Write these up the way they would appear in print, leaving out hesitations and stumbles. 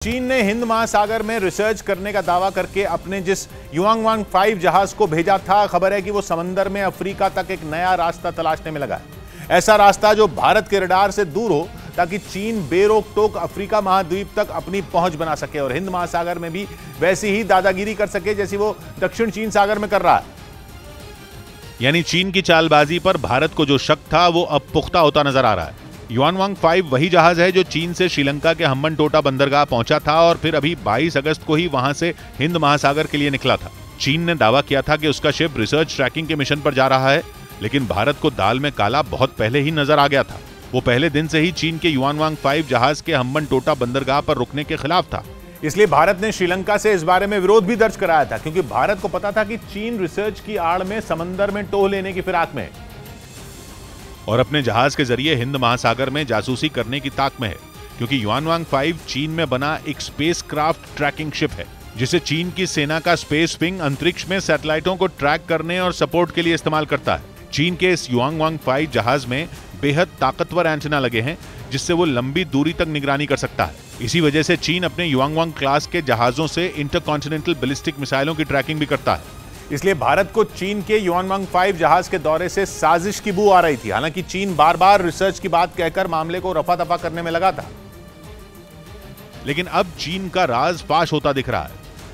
चीन ने हिंद महासागर में रिसर्च करने का दावा करके अपने जिस युआंगवांग 5 जहाज को भेजा था, खबर है कि वो समंदर में अफ्रीका तक एक नया रास्ता तलाशने में लगा है। ऐसा रास्ता जो भारत के रडार से दूर हो, ताकि चीन बेरोक टोक अफ्रीका महाद्वीप तक अपनी पहुंच बना सके और हिंद महासागर में भी वैसी ही दादागिरी कर सके जैसी वो दक्षिण चीन सागर में कर रहा है। यानी चीन की चालबाजी पर भारत को जो शक था वो अब पुख्ता होता नजर आ रहा है। युआनवांग 5 वही जहाज है जो चीन से श्रीलंका के हम्बनटोटा बंदरगाह पहुंचा था और फिर अभी 22 अगस्त को ही वहां से हिंद महासागर के लिए निकला था। चीन ने दावा किया था कि उसका शिप रिसर्च ट्रैकिंग के मिशन पर जा रहा है, लेकिन भारत को दाल में काला बहुत पहले ही नजर आ गया था। वो पहले दिन से ही चीन के युआनवांग 5 जहाज के हम्बनटोटा बंदरगाह पर रुकने के खिलाफ था। इसलिए भारत ने श्रीलंका से इस बारे में विरोध भी दर्ज कराया था, क्योंकि भारत को पता था कि चीन रिसर्च की आड़ में समंदर में टोह लेने की फिराक में है और अपने जहाज के जरिए हिंद महासागर में जासूसी करने की ताक में है, क्योंकि युआनवांग 5 चीन में बना एक स्पेस क्राफ्ट ट्रैकिंग शिप है, जिसे चीन की सेना का स्पेस विंग अंतरिक्ष में सैटेलाइटों को ट्रैक करने और सपोर्ट के लिए इस्तेमाल करता है। चीन के इस युआनवांग 5 जहाज में बेहद ताकतवर एंटेना लगे हैं, जिससे वो लंबी दूरी तक निगरानी कर सकता है। इसी वजह से चीन अपने युआनवांग क्लास के जहाजों से इंटरकॉन्टिनेंटल बैलिस्टिक मिसाइलों की ट्रैकिंग भी करता है। इसलिए भारत को चीन के युआनवांग 5 जहाज के दौरे से साजिश की बू आ रही थी। हालांकि चीन बार बार रिसर्च की बात कहकर मामले को रफा दफा करने में लगा था, लेकिन अब चीन का राज फाश होता दिख रहा है,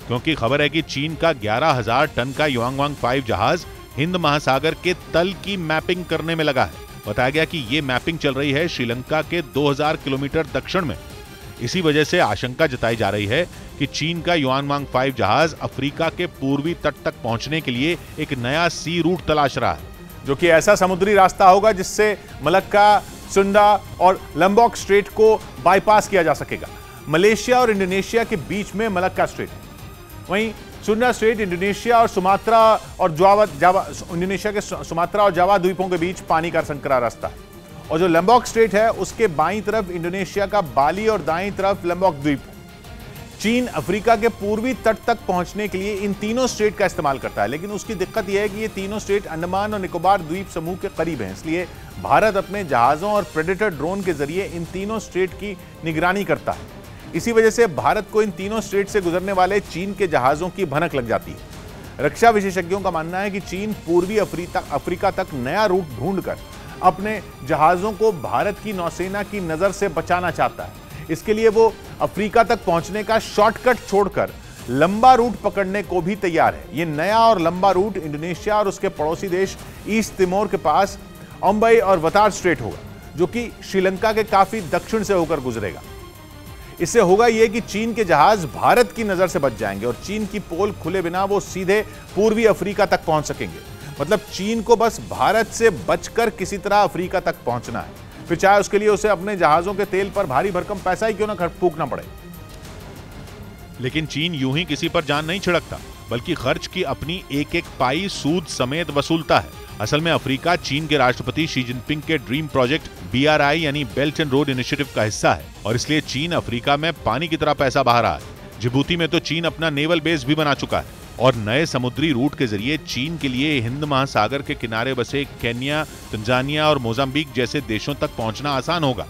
क्योंकि खबर है कि चीन का 11,000 टन का युआनवांग 5 जहाज हिंद महासागर के तल की मैपिंग करने में लगा है। बताया गया कि ये मैपिंग चल रही है श्रीलंका के 2000 किलोमीटर दक्षिण में। इसी वजह से आशंका जताई जा रही है कि चीन का युआनवांग 5 जहाज अफ्रीका के पूर्वी तट तक पहुंचने के लिए एक नया सी रूट तलाश रहा है, जो कि ऐसा समुद्री रास्ता होगा जिससे मलक्का, सुंदा और लंबोक स्ट्रेट को बाईपास किया जा सकेगा। मलेशिया और इंडोनेशिया के बीच में मलक्का स्ट्रेट है, वहीं सुंदा स्ट्रेट इंडोनेशिया और सुमात्रा और इंडोनेशिया के सुमात्रा और जावा द्वीपों के बीच पानी का संकरा रास्ता है, और जो लंबोक स्ट्रेट है उसके बाईं तरफ इंडोनेशिया का बाली और दाईं तरफ लंबोक द्वीप है। चीन अफ्रीका के पूर्वी तट तक पहुंचने के लिए इन तीनों स्ट्रेट का इस्तेमाल करता है, लेकिन उसकी दिक्कत यह है कि ये तीनों स्ट्रेट अंडमान और निकोबार द्वीप समूह के करीब हैं। इसलिए भारत अपने जहाजों और प्रेडेटर ड्रोन के जरिए इन तीनों स्ट्रेट की निगरानी करता है। इसी वजह से भारत को इन तीनों स्ट्रेट से गुजरने वाले चीन के जहाजों की भनक लग जाती है। रक्षा विशेषज्ञों का मानना है कि चीन पूर्वी अफ्रीका तक नया रूट ढूंढकर अपने जहाजों को भारत की नौसेना की नजर से बचाना चाहता है। इसके लिए वो अफ्रीका तक पहुंचने का शॉर्टकट छोड़कर लंबा रूट पकड़ने को भी तैयार है। ये नया और लंबा रूट इंडोनेशिया और उसके पड़ोसी देश ईस्ट तिमोर के पास ओम्बई और वतार स्ट्रेट होगा, जो कि श्रीलंका के काफी दक्षिण से होकर गुजरेगा। इससे होगा यह कि चीन के जहाज भारत की नजर से बच जाएंगे और चीन की पोल खुले बिना वो सीधे पूर्वी अफ्रीका तक पहुंच सकेंगे। मतलब चीन को बस भारत से बचकर किसी तरह अफ्रीका तक पहुंचना है, फिर चाहे उसके लिए उसे अपने जहाजों के तेल पर भारी भरकम पैसा ही क्यों ना फूकना पड़े। लेकिन चीन यूं ही किसी पर जान नहीं छिड़कता, बल्कि खर्च की अपनी एक एक पाई सूद समेत वसूलता है। असल में अफ्रीका चीन के राष्ट्रपति शी जिनपिंग के ड्रीम प्रोजेक्ट BRI यानी बेल्ट एंड रोड इनिशिएटिव का हिस्सा है, और इसलिए चीन अफ्रीका में पानी की तरह पैसा बहा रहा है। जिबूती में तो चीन अपना नेवल बेस भी बना चुका है, और नए समुद्री रूट के जरिए चीन के लिए हिंद महासागर के किनारे बसे केन्या, तंजानिया और मोजाम्बिक जैसे देशों तक पहुंचना आसान होगा।